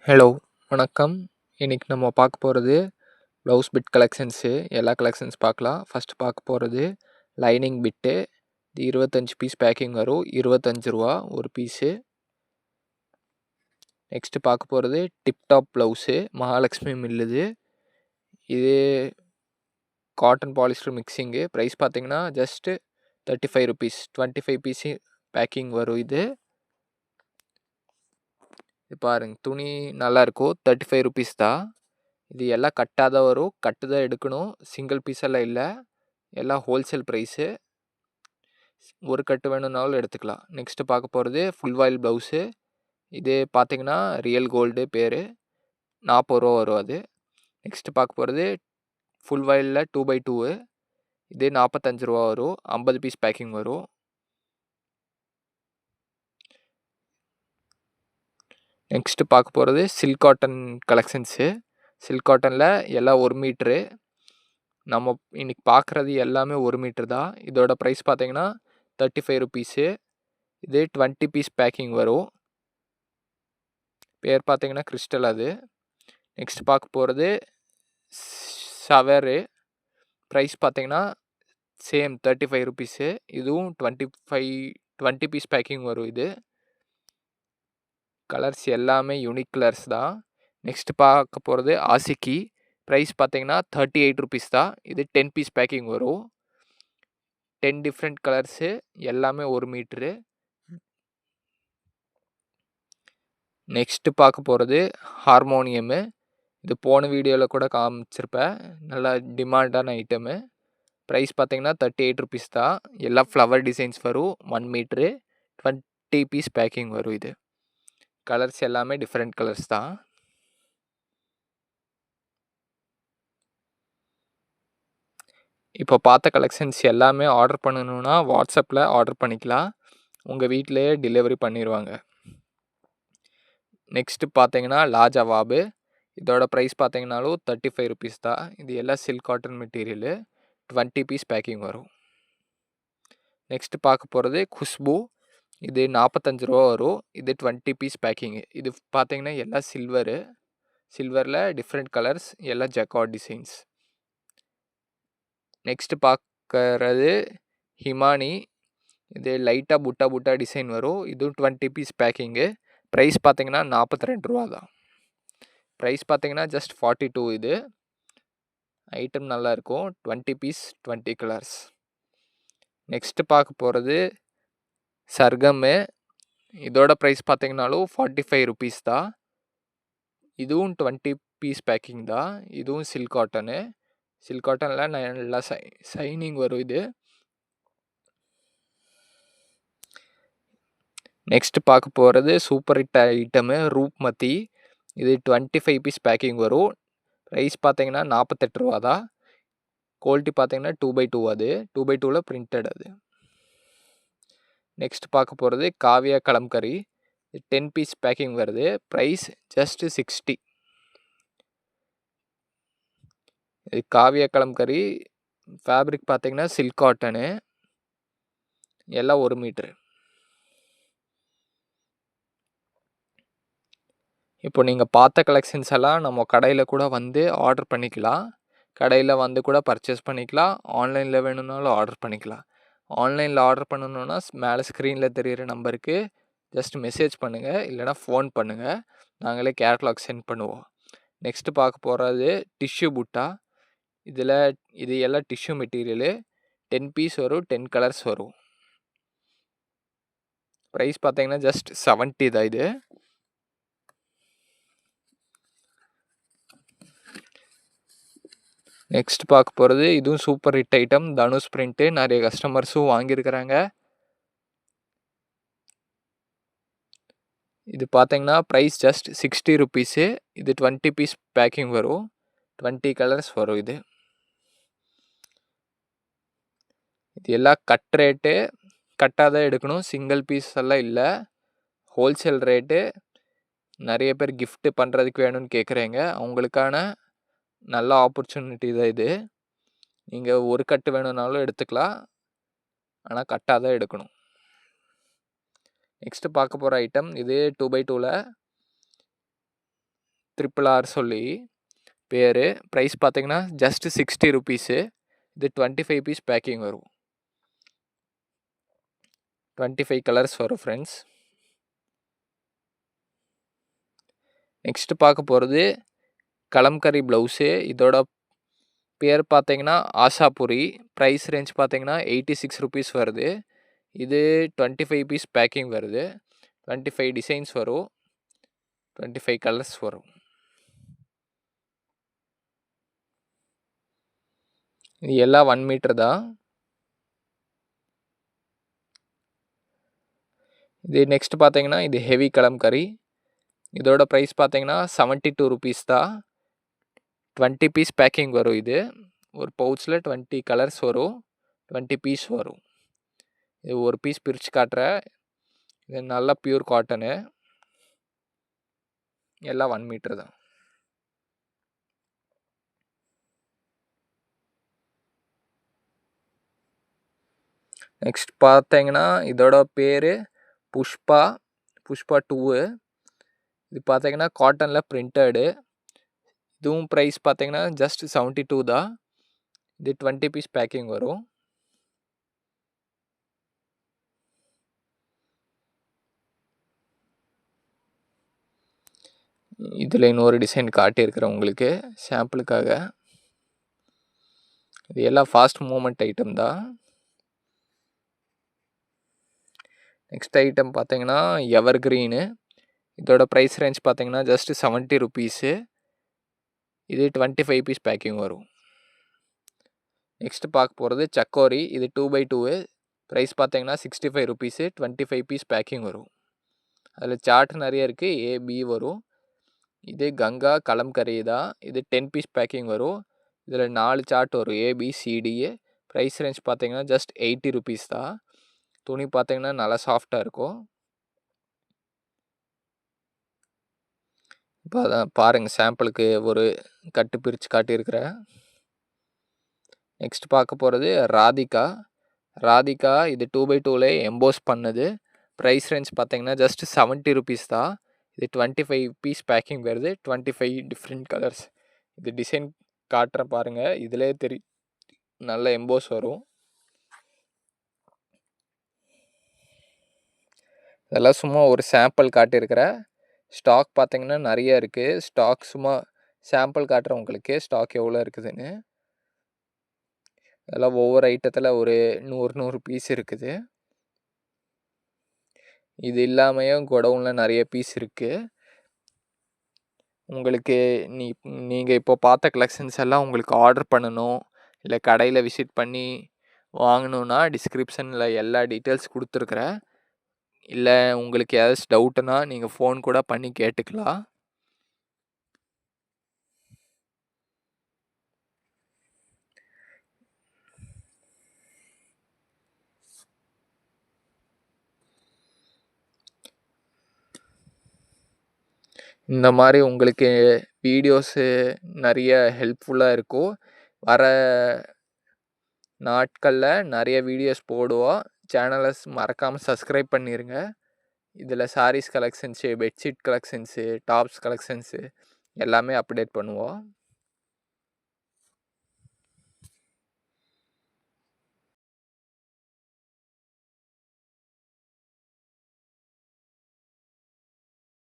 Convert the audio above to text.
Hello வணக்கம். இன்னைக்கு நம்ம பார்க்க போகிறது ப்ளவுஸ் பிட் கலெக்ஷன்ஸு. எல்லா கலெக்ஷன்ஸ் பார்க்கலாம். ஃபஸ்ட்டு பார்க்க போகிறது லைனிங் பிட்டு. இது 25 பீஸ் பேக்கிங் வரும். ரூ. 25 ஒரு பீஸு. நெக்ஸ்ட்டு பார்க்க போகிறது டிப்டாப் ப்ளவுஸு, மகாலட்சுமி மில்லுது. இது காட்டன் பாலிஸ்டர் மிக்சிங்கு. ப்ரைஸ் பார்த்தீங்கன்னா ஜஸ்ட்டு ₹35. 25 பீஸு பேக்கிங் வரும் இது. இது பாருங்க, துணி நல்லாயிருக்கும். ₹35 தான். இது எல்லாம் கட்டாக தான் வரும். கட்டு தான் எடுக்கணும். சிங்கிள் பீஸெல்லாம் இல்லை. எல்லாம் ஹோல்சேல் ப்ரைஸு. ஒரு கட்டு வேணும்னாலும் எடுத்துக்கலாம். நெக்ஸ்ட்டு பார்க்க போகிறது ஃபுல் வாயில் ப்ளவுஸு. இது பார்த்தீங்கன்னா ரியல் கோல்டு பேர். ₹40 வரும் அது. நெக்ஸ்ட்டு பார்க்க போகிறது ஃபுல் வாயிலில் 2x2. இது ₹45 வரும். 50 பீஸ் பேக்கிங் வரும். நெக்ஸ்ட்டு பார்க்க போகிறது சில்க் காட்டன் கலெக்ஷன்ஸு. சில்க் காட்டனில் எல்லாம் 1 மீட்ரு. நம்ம இன்றைக்கி பார்க்குறது எல்லாமே 1 மீட்ரு தான். இதோட ப்ரைஸ் பார்த்தீங்கன்னா ₹35. இது 20 பீஸ் பேக்கிங் வரும். பேர் பார்த்தீங்கன்னா கிறிஸ்டல் அது. நெக்ஸ்ட் பார்க்க போகிறது சவரு. ப்ரைஸ் பார்த்தீங்கன்னா சேம் ₹35. இதுவும் 20 பீஸ் பேக்கிங் வரும். இது கலர்ஸ் எல்லாமே யூனிக் கலர்ஸ் தான். நெக்ஸ்ட் பார்க்க போகிறது ஆசிக்கி. ப்ரைஸ் பார்த்தீங்கன்னா ₹38 தான். இது 10 பீஸ் பேக்கிங் வரும். 10 டிஃப்ரெண்ட் கலர்ஸு, எல்லாமே 1 மீட்ரு. நெக்ஸ்ட்டு பார்க்க போகிறது ஹார்மோனியமு. இது போன வீடியோவில் கூட காமிச்சிருப்பேன். நல்லா டிமாண்டான ஐட்டமு. ப்ரைஸ் பார்த்தீங்கன்னா ₹38 தான். எல்லாம் ஃப்ளவர் டிசைன்ஸ் வரும். 1 மீட்ரு, 20 பீஸ் பேக்கிங் வரும். இது கலர்ஸ் எல்லாமே டிஃப்ரெண்ட் கலர்ஸ் தான். இப்போ பார்த்த கலெக்ஷன்ஸ் எல்லாமே ஆர்டர் பண்ணணுன்னா வாட்ஸ்அப்பில் ஆர்டர் பண்ணிக்கலாம். உங்கள் வீட்டிலையே டெலிவரி பண்ணிடுவாங்க. நெக்ஸ்ட்டு பார்த்தீங்கன்னா லாஜவாபு. இதோட ப்ரைஸ் பார்த்தீங்கன்னாலும் ₹35 தான். இது எல்லாம் silk cotton material. 20 piece packing வரும். நெக்ஸ்ட்டு பார்க்க போகிறது குஷ்பு. இது ₹45 வரும். இது 20 பீஸ் பேக்கிங்கு. இது பார்த்தீங்கன்னா எல்லாம் சில்வரில் டிஃப்ரெண்ட் கலர்ஸ், எல்லாம் ஜக்கார்ட் டிசைன்ஸ். நெக்ஸ்ட்டு பார்க்கறது ஹிமானி. இது லைட்டாக புட்டா டிசைன் வரும். இதுவும் 20 பீஸ் பேக்கிங்கு. ப்ரைஸ் பார்த்தீங்கன்னா ₹42 தான். ப்ரைஸ் பார்த்தீங்கன்னா ஜஸ்ட் 42. இது ஐட்டம் நல்லாயிருக்கும். 20 பீஸ், 20 கலர்ஸ். நெக்ஸ்ட்டு பார்க்க போகிறது சர்கம்மு. இதோட ப்ரைஸ் பார்த்தீங்கன்னாலும் ₹45 தான். இதுவும் 20 பீஸ் பேக்கிங் தான். இதுவும் சில்க் காட்டனு. சில்க் காட்டனில் நல்லா ஷைனிங் வரும். இது நெக்ஸ்ட் பார்க்க போகிறது சூப்பர் ஹிட் ஐட்டமு ரூப்மதி. இது 25 பீஸ் பேக்கிங் வரும். ப்ரைஸ் பார்த்தீங்கன்னா ₹48 தான். குவாலிட்டி பார்த்தீங்கன்னா 2x2 அது. 2x2வில் பிரிண்டட் அது. நெக்ஸ்ட் பார்க்க போகிறது காவியா கலம்கரி. 10 பீஸ் பேக்கிங் வருது. Price just 60. இது காவியா கலம்கரி. ஃபேப்ரிக் பார்த்தீங்கன்னா சில்க் காட்டனு. எல்லாம் 1 மீட்ரு. இப்போ நீங்கள் பார்த்த கலெக்ஷன்ஸ் எல்லாம் நம்ம கடையில் கூட வந்து ஆர்டர் பண்ணிக்கலாம். கடையில் வந்து கூட பர்ச்சேஸ் பண்ணிக்கலாம். ஆன்லைனில் வேணும்னாலும் ஆர்டர் பண்ணிக்கலாம். ஆன்லைனில் ஆர்டர் பண்ணணுன்னா மேலே ஸ்க்ரீனில் தெரிகிற நம்பருக்கு ஜஸ்ட் மெசேஜ் பண்ணுங்கள், இல்லைனா ஃபோன் பண்ணுங்கள். நாங்களே கேட்லாக் சென்ட் பண்ணுவோம். நெக்ஸ்ட்டு பார்க்க போகிறது டிஷ்யூ புட்டா. இது எல்லாம் டிஷ்யூ மெட்டீரியலு. 10 பீஸ் வரும். 10 கலர்ஸ் வரும். ப்ரைஸ் பார்த்தீங்கன்னா ஜஸ்ட் 70 தான். இது நெக்ஸ்ட் பார்க்க போகிறது இதுவும் super hit item Dhanush print. நிறைய கஸ்டமர்ஸும் வாங்கியிருக்கிறாங்க. இது பார்த்தீங்கன்னா ப்ரைஸ் ஜஸ்ட் ₹60. இது 20 பீஸ் பேக்கிங் வரும். 20 கலர்ஸ் வரும். இது எல்லாம் கட் ரேட்டு. கட்டாக தான் எடுக்கணும். சிங்கிள் பீஸ் எல்லாம் இல்லை. Wholesale rate. நிறைய பேர் கிஃப்ட்டு பண்ணுறதுக்கு வேணும்னு கேட்குறீங்க. அவங்களுக்கான நல்ல ஆப்பர்ச்சுனிட்டி தான் இது. நீங்கள் ஒரு கட்டு வேணும்னாலும் எடுத்துக்கலாம். ஆனால் கட்டாக தான் எடுக்கணும். நெக்ஸ்ட்டு பார்க்க போகிற ஐட்டம் இது 2x2வில் RRR சொல்லி பேர். ப்ரைஸ் பார்த்தீங்கன்னா ஜஸ்ட் 60 ருபீஸு. இது 25 பீஸ் பேக்கிங் வரும். 25 கலர்ஸ் வரும் ஃப்ரெண்ட்ஸ். நெக்ஸ்ட் பார்க்க போகிறது கலம்கரி ப்ளவுஸு. இதோட பேர் பார்த்தீங்கன்னா ஆஷாபுரி. ப்ரைஸ் ரேஞ்ச் பார்த்தீங்கன்னா 86 ருபீஸ் வருது. இது 25 பீஸ் பேக்கிங் வருது. 25 டிசைன்ஸ் வரும். 25 கலர்ஸ் வரும். இது எல்லாம் 1 மீட்டர் தான். இது நெக்ஸ்ட் பார்த்தீங்கன்னா இது ஹெவி கலம்கரி. இதோட ப்ரைஸ் பார்த்தீங்கன்னா 72 ருபீஸ் தான். 20 பீஸ் பேக்கிங் வரும். இது ஒரு பவுச்சில் 20 கலர்ஸ் வரும். 20 பீஸ் வரும். இது ஒரு பீஸ் பிரித்து காட்டுறேன். இது நல்லா பியூர் காட்டனு. எல்லாம் 1 மீட்டர் தான். நெக்ஸ்ட் பார்த்தீங்கன்னா இதோட பேர் புஷ்பா 2. இது பார்த்தீங்கன்னா காட்டனில் பிரிண்டடு. இதுவும் ப்ரைஸ் பார்த்தீங்கன்னா ஜஸ்ட் 72 தான். இது 20 பீஸ் பேக்கிங் வரும். இதில் இன்னொரு டிசைன் காட்டியிருக்கிறேன் உங்களுக்கு சாம்பிளுக்காக. இது எல்லாம் ஃபாஸ்ட் மூமெண்ட் ஐட்டம் தான். நெக்ஸ்ட் ஐட்டம் பார்த்தீங்கன்னா எவர் கிரீனு. இதோட ப்ரைஸ் ரேஞ்ச் பார்த்தீங்கன்னா ஜஸ்ட் 70 ருபீஸு. இது 25 பீஸ் பேக்கிங் வரும். நெக்ஸ்ட் பார்க்க போகிறது சக்கோரி. இது 2x2. ப்ரைஸ் பார்த்தீங்கன்னா 65 ருபீஸு. 25 பீஸ் பேக்கிங் வரும். அதில் சார்ட் நிறைய இருக்குது. ஏபி வரும். இது கங்கா கலம்கரி தான். இது 10 பீஸ் பேக்கிங் வரும். இதில் 4 சார்ட் வரும். ஏபிசிடிஏ. ப்ரைஸ் ரேஞ்ச் பார்த்தீங்கன்னா ஜஸ்ட் 80 ருபீஸ் தான். துணி பார்த்தீங்கன்னா நல்லா சாஃப்டாக இருக்கும். இப்போ அதான் பாருங்கள் சாம்பிளுக்கு ஒரு கட்டு பிரித்து காட்டியிருக்கிறேன். நெக்ஸ்ட் பார்க்க போகிறது ராதிகா. இது 2x2 எம்போஸ் பண்ணது. ப்ரைஸ் ரேஞ்ச் பார்த்தீங்கன்னா ஜஸ்ட் 70 ருபீஸ் தான். இது 25 பீஸ் பேக்கிங் வருது. 25 டிஃப்ரெண்ட் கலர்ஸ். இது டிசைன் காட்டுறேன் பாருங்கள். இதிலே நல்ல எம்போஸ் வரும். இதெல்லாம் சும்மா ஒரு சாம்பிள் காட்டியிருக்கிறேன். ஸ்டாக் பார்த்தீங்கன்னா நிறைய இருக்குது. ஸ்டாக் சும்மா சாம்பிள் காட்டுறேன் உங்களுக்கு ஸ்டாக் எவ்வளோ இருக்குதுன்னு. அதெல்லாம் ஒவ்வொரு ஐட்டத்தில் ஒரு 100 பீஸ் இருக்குது. இது இல்லாமையும் குடவுனில் நிறைய பீஸ் இருக்குது. உங்களுக்கு நீங்கள் இப்போ பார்த்த கலெக்ஷன்ஸ் எல்லாம் உங்களுக்கு ஆர்டர் பண்ணணும், இல்லை கடையில் விசிட் பண்ணி வாங்கணுன்னா டிஸ்கிரிப்ஷனில் எல்லா டீட்டெயில்ஸ் கொடுத்துருக்குறேன். இல்லை உங்களுக்கு ஏதாச்சும் டவுட்டுன்னா நீங்கள் ஃபோன் கூட பண்ணி கேட்டுக்கலாம். இந்த மாதிரி உங்களுக்கு வீடியோஸு நிறைய ஹெல்ப்ஃபுல்லாக இருக்கும். வர நாட்களில் நிறைய வீடியோஸ் போடுவோம். சேனலை மறக்காமல் சப்ஸ்கிரைப் பண்ணிடுங்க. இதில் sarees collections, bedsheet collections, tops collections எல்லாமே அப்டேட் பண்ணுவோம்.